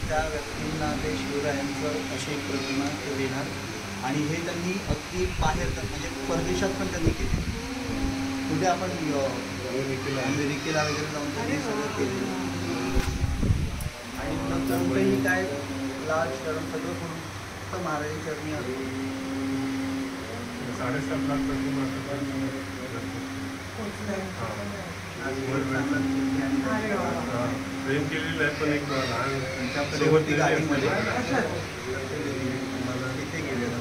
त्या व्यक्तींना ते शिवरायांचं अशी एक प्रतिमा ते देणार आणि हे त्यांनी अगदी बाहेर म्हणजे परदेशात पण त्यांनी केले. कुठे आपण अमेरिकेला वगैरे जाऊन त्यांनी सगळं केलेलं आणि नंतर कुठेही काय लाल शरण सगळं करून फक्त महाराजांच्या चरणी आलो. 7.5 लाख प्रतिमा ट्रेन केलेलं आहे, पण एक लहान गाडीमध्ये तिथे गेलेलं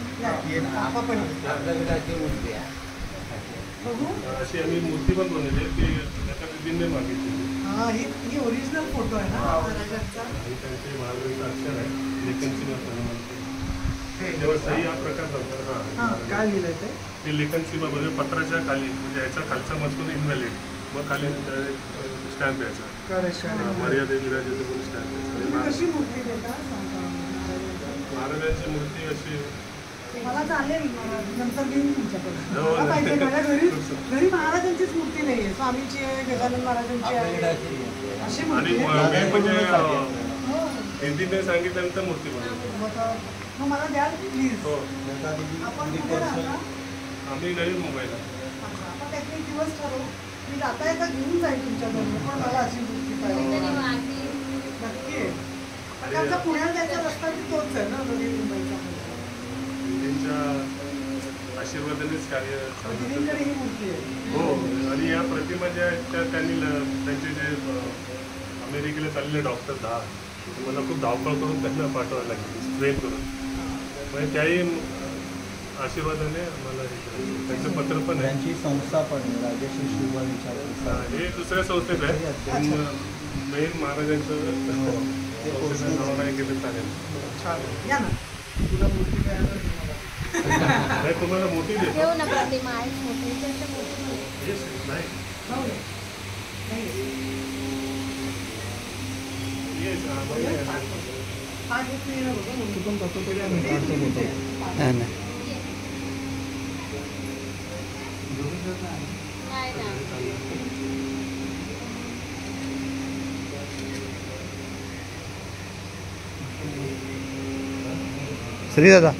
अशी आम्ही मूर्ती पण बनवली आहे. ती एका दिदीने मागितली. ही ओरिजिनल फोटो आहे ना महाराजांचा. त्यांचे महाराजांचं अक्षर आहे लेखन जेव्हा सही हा प्रकार चालतो. काय लिहिलंय ते लेखन सीमा म्हणजे पत्राच्या खाली म्हणजे याचा खालचा मजकूर इनव्हॅलिड, मग खाली स्टॅम्प यायचा मर्यादित विराजित म्हणून स्टॅम्प यायचा. कशी मूर्ती देता महाराजांची मूर्ती अशी मला चालेल, नंतर घेऊन तुमच्याकडे पाहिजे. माझ्या घरी महाराजांचीच मूर्ती नाहीये. स्वामीची आहे, गजानन महाराजांची आहे, अशी मूर्ती म्हणजे हिंदीने सांगितल्यानंतर मूर्ती बनवली. मग मला द्याल प्लीज. हो आपण कुठे राहता? आम्ही नवीन मुंबईला. आपण त्यातले दिवस ठरवू. मी जाता येता घेऊन जाईल तुमच्याकडून, पण मला अशी मूर्ती पाहिजे. नक्की आहे. पण आमचा पुण्याला जायचा रस्ता तोच आहे ना नवी मुंबईचा. त्यांच्या आशीर्वादानेच कार्य ही मूर्ती आहे. हो. आणि या प्रतिमा ज्या आहेत त्या त्यांनी त्यांचे जे अमेरिकेला चाललेले डॉक्टर 10 मला खूप धावपळ करून त्यांना पाठवायला लागली ट्रेन करून. म्हणजे त्याही आशीर्वादाने आम्हाला त्यांचं पत्र पण आहे. त्यांची संस्था पण राजश्री शिवबा विचार हे दुसऱ्या संस्थेत आहे. मेन महाराजांचं नाव नाही केलं चालेल. छान या ना. तुला मूर्ती नाही तुम्हाला मोठी देतो. श्री दादा